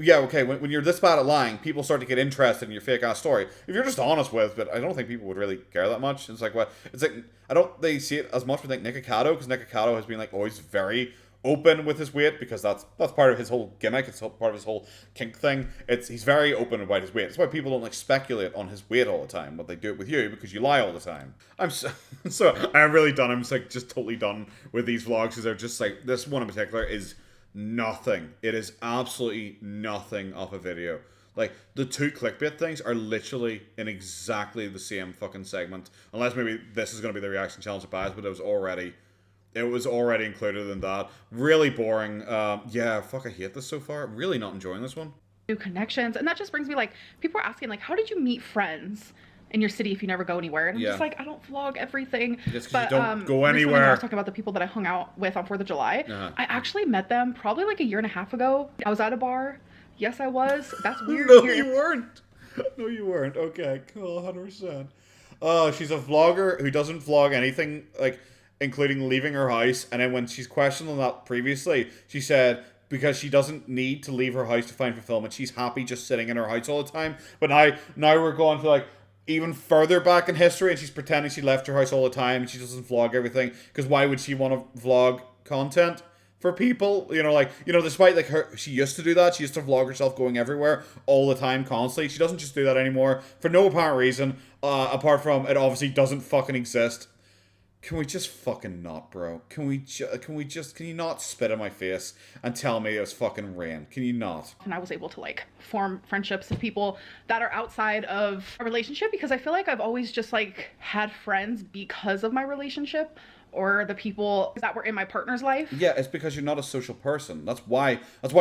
yeah, okay. When you're this bad at lying, people start to get interested in your fake ass story. If you're just honest with it, I don't think people would really care that much. It's like, what? It's like, I don't they see it as much with like Nick Akato, because Nick Akato has been like always very open with his weight, because that's part of his whole gimmick. It's part of his whole kink thing. He's very open about his weight. That's why people don't like speculate on his weight all the time, but they do it with you because you lie all the time. I'm really done. I'm just totally done with these vlogs, because they're just like, this one in particular is nothing. It is absolutely nothing of a video. Like, the two clickbait things are literally in exactly the same fucking segment. Unless maybe this is going to be the reaction challenge of bias, but it was already included in that. Really boring. Yeah, fuck, I hate this so far. I'm really not enjoying this one. New connections. And that just brings me like, people are asking like, how did you meet friends in your city if you never go anywhere? And I'm just like, I don't vlog everything. Just because you don't go anywhere. I was talking about the people that I hung out with on 4th of July. I actually met them probably like a year and a half ago. I was at a bar. Yes, I was. That's weird. No, you weren't. No, you weren't. Okay, cool, 100%. She's a vlogger who doesn't vlog anything, like, including leaving her house. And then when she's questioned on that previously, she said because she doesn't need to leave her house to find fulfillment, she's happy just sitting in her house all the time. But now we're going to like even further back in history, and she's pretending she left her house all the time and she doesn't vlog everything, because why would she want to vlog content for people? Despite like she used to do that. She used to vlog herself going everywhere all the time, constantly. She doesn't just do that anymore for no apparent reason, apart from it obviously doesn't fucking exist. Can we just fucking not, bro? Can you not spit in my face and tell me it was fucking rain? Can you not? And I was able to like form friendships with people that are outside of a relationship, because I feel like I've always just like had friends because of my relationship, or the people that were in my partner's life. Yeah, it's because you're not a social person. That's why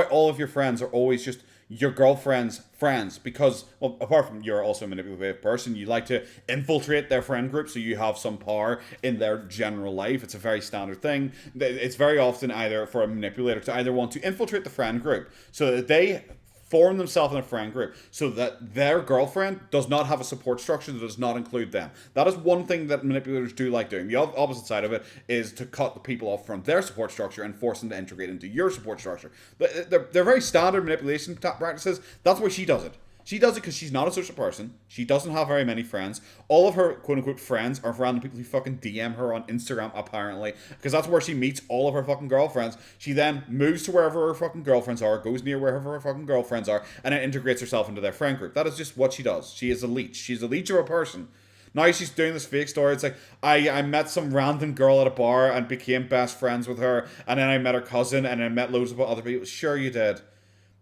all of your friends are always just your girlfriend's friends, because, well, apart from you're also a manipulative person, you like to infiltrate their friend group so you have some power in their general life. It's a very standard thing. It's very often either for a manipulator to either want to infiltrate the friend group so that they form themselves in a friend group, so that their girlfriend does not have a support structure that does not include them. That is one thing that manipulators do like doing. The opposite side of it is to cut the people off from their support structure and force them to integrate into your support structure. They're very standard manipulation practices. That's why she does it. She does it because she's not a social person. She doesn't have very many friends. All of her quote-unquote friends are random people who fucking DM her on Instagram, apparently, because that's where she meets all of her fucking girlfriends. She then moves to wherever her fucking girlfriends are, goes near wherever her fucking girlfriends are, and then integrates herself into their friend group. That is just what she does. She is a leech. She's a leech of a person. Now she's doing this fake story. It's like, I met some random girl at a bar and became best friends with her, and then I met her cousin, and I met loads of other people. Sure you did.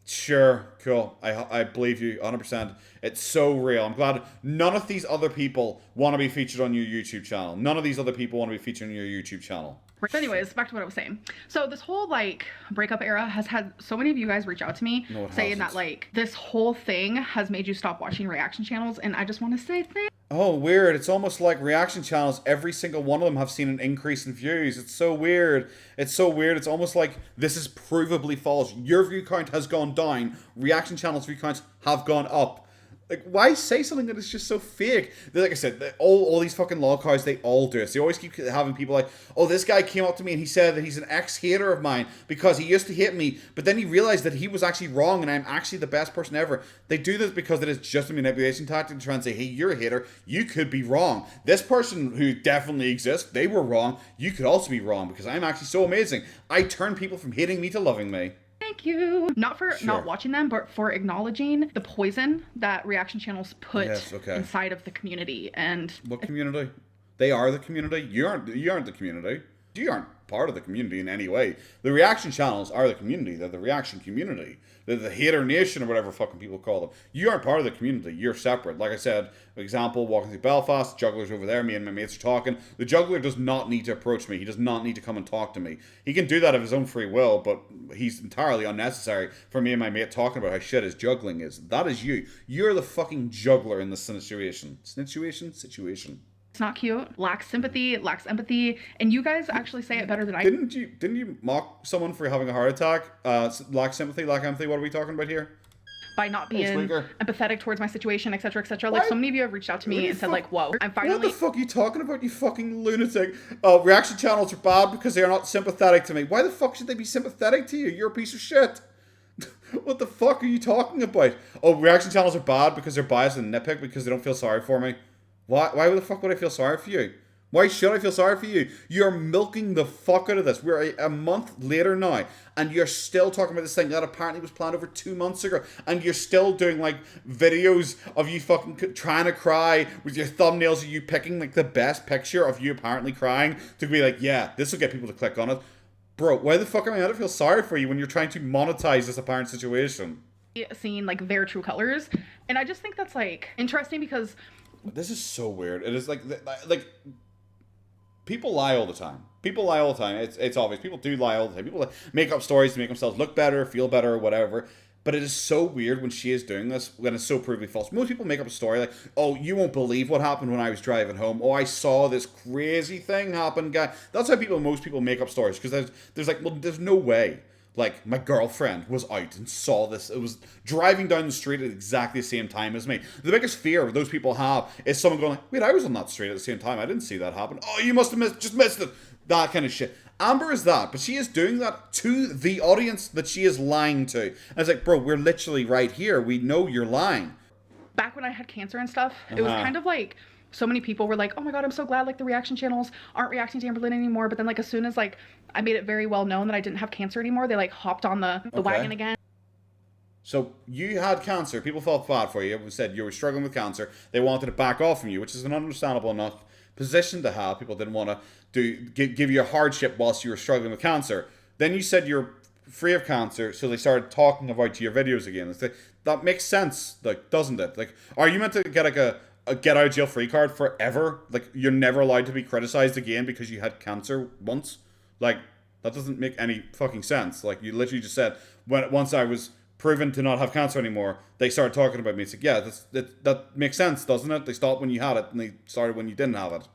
Sure, cool. I believe you 100%. It's so real. I'm glad none of these other people want to be featured on your YouTube channel. None of these other people want to be featured on your YouTube channel. But anyways, back to what I was saying. So this whole like breakup era has had so many of you guys reach out to me saying that like this whole thing has made you stop watching reaction channels, and I just want to say thanks. Oh, weird. It's almost like reaction channels, every single one of them have seen an increase in views. It's so weird. It's so weird. It's almost like this is provably false. Your view count has gone down. Reaction channels' view counts have gone up. Like, why say something that is just so fake? Like I said, all these fucking lolcows, they all do it. So they always keep having people like, oh, this guy came up to me and he said that he's an ex-hater of mine because he used to hate me, but then he realized that he was actually wrong and I'm actually the best person ever. They do this because it is just a manipulation tactic to try and say, hey, you're a hater. You could be wrong. This person who definitely exists, they were wrong. You could also be wrong because I'm actually so amazing. I turn people from hating me to loving me. Thank you. Not for not watching them, but for acknowledging the poison that reaction channels put inside of the community. And what community? They are the community. You aren't the community. You aren't part of the community in any way. The reaction channels are the community. They're the reaction community. They're the hater nation or whatever fucking people call them. You aren't part of the community. You're separate. Like I said, for example, walking through Belfast, juggler's over there, me and my mates are talking. The juggler does not need to approach me. He does not need to come and talk to me. He can do that of his own free will, but he's entirely unnecessary for me and my mate talking about how shit his juggling is. That is you. You're the fucking juggler in this situation. Situation. It's not cute, lacks sympathy, lacks empathy, and you guys actually say it better than I do. Didn't you mock someone for having a heart attack? Lack sympathy, lack empathy, what are we talking about here? By not being empathetic towards my situation, etc., etc. Like, so many of you have reached out to me and said, like, whoa, I'm finally... What the fuck are you talking about, you fucking lunatic? Reaction channels are bad because they are not sympathetic to me. Why the fuck should they be sympathetic to you? You're a piece of shit. What the fuck are you talking about? Oh, reaction channels are bad because they're biased and nitpick because they don't feel sorry for me. Why the fuck would I feel sorry for you? Why should I feel sorry for you? You're milking the fuck out of this. We're a month later now, and you're still talking about this thing that apparently was planned over 2 months ago, and you're still doing, like, videos of you fucking trying to cry with your thumbnails of you picking, like, the best picture of you apparently crying to be like, yeah, this will get people to click on it. Bro, why the fuck am I meant to feel sorry for you when you're trying to monetize this apparent situation? Seeing, like, their true colors, and I just think that's, like, interesting because... This is so weird. It is like people lie all the time. People lie all the time. It's obvious. People do lie all the time. People make up stories to make themselves look better, feel better, or whatever. But it is so weird when she is doing this, when it's so provably false. Most people make up a story like, oh, you won't believe what happened when I was driving home. Oh, I saw this crazy thing happen, guy. That's how most people make up stories. Because there's like, well, there's no way. Like, my girlfriend was out and saw this. It was driving down the street at exactly the same time as me. The biggest fear those people have is someone going like, wait, I was on that street at the same time. I didn't see that happen. Oh, you must have just missed it. That kind of shit. Amber is that, but she is doing that to the audience that she is lying to. And it's like, bro, we're literally right here. We know you're lying. Back when I had cancer and stuff, it was kind of like... So many people were like, oh my god, I'm so glad like the reaction channels aren't reacting to Amberlynn anymore. But then like as soon as like I made it very well known that I didn't have cancer anymore, they like hopped on the wagon again. So you had cancer. People felt bad for you. It said you were struggling with cancer. They wanted to back off from you, which is an understandable enough position to have. People didn't want to give you a hardship whilst you were struggling with cancer. Then you said you're free of cancer, so they started talking about your videos again. It's like, that makes sense, like, doesn't it? Like, are you meant to get like a get out of jail free card forever? Like, you're never allowed to be criticized again because you had cancer once? Like, that doesn't make any fucking sense. Like, you literally just said, once I was proven to not have cancer anymore, they started talking about me. It's like, yeah, that makes sense, doesn't it? They stopped when you had it and they started when you didn't have it.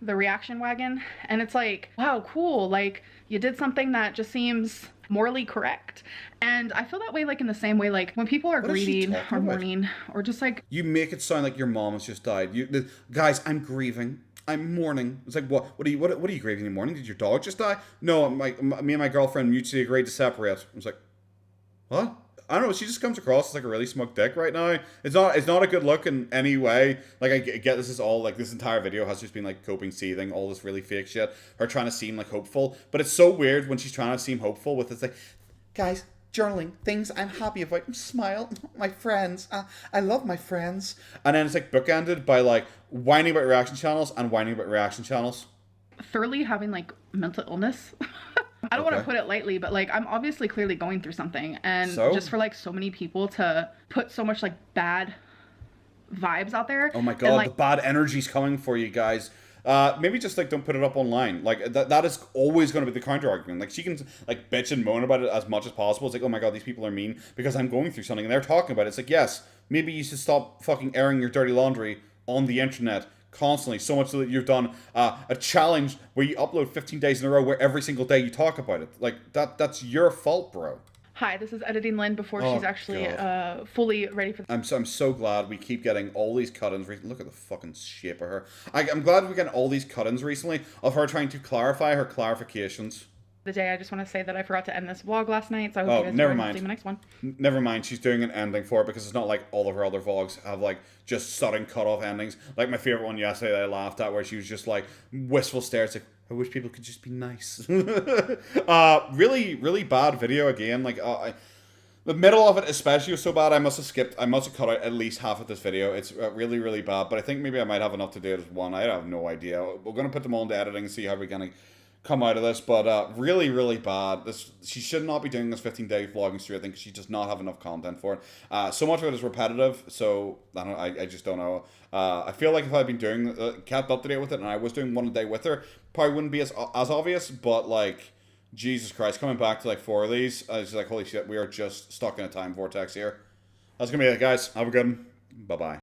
The reaction wagon, and it's like, wow, cool, like you did something that just seems morally correct. And I feel that way like in the same way like when people are grieving or mourning or just like, you make it sound like your mom has just died. Guys, I'm grieving, I'm mourning. It's like, what are you grieving in mourning? Did your dog just die? No, me and my girlfriend mutually agreed to separate. I was like, what? I don't know, she just comes across as like a really smug dick right now. It's not a good look in any way. Like, I get this is all, like, this entire video has just been, like, coping, seething, all this really fake shit. Her trying to seem, like, hopeful. But it's so weird when she's trying to seem hopeful with, it's like, guys, journaling things I'm happy about. Smile, my friends. I love my friends. And then it's like bookended by like whining about reaction channels and whining about reaction channels. Thoroughly having like mental illness. I don't want to put it lightly, but like I'm obviously clearly going through something, and just for like so many people to put so much like bad vibes out there. Oh my god, like, the bad energy's coming for you guys. Maybe just like don't put it up online. Like that is always going to be the counter argument. Like she can like bitch and moan about it as much as possible. It's like, oh my god, these people are mean because I'm going through something and they're talking about it. It's like, yes, maybe you should stop fucking airing your dirty laundry on the internet constantly, so much so that you've done a challenge where you upload 15 days in a row where every single day you talk about it. Like that's your fault, bro. Hi, this is editing Lynn before she's actually fully ready for. I'm so glad we keep getting all these cut-ins. Look at the fucking shape of her. I'm glad we're getting all these cut-ins recently of her trying to clarify her clarifications. The day, I just want to say that I forgot to end this vlog last night, so I hope you guys never mind. See my next one. Never mind, she's doing an ending for it because it's not like all of her other vlogs have like just sudden cut-off endings. Like my favorite one yesterday that I laughed at where she was just like wistful stares like, I wish people could just be nice. Really, really bad video again. Like, the middle of it especially was so bad, I must have cut out at least half of this video. It's really, really bad. But I think maybe I might have enough to do it as one. I have no idea. We're going to put them all into editing and see how we're going to come out of this. But really, really bad. She should not be doing this 15-day vlogging streak. I think she does not have enough content for it. So much of it is repetitive. So I just don't know. I feel like if I'd been kept up to date with it and I was doing one a day with her, probably wouldn't be as obvious. But like, Jesus Christ, coming back to like 4 of these, I was like, holy shit, we are just stuck in a time vortex here. That's gonna be it, guys. Have a good one. Bye-bye.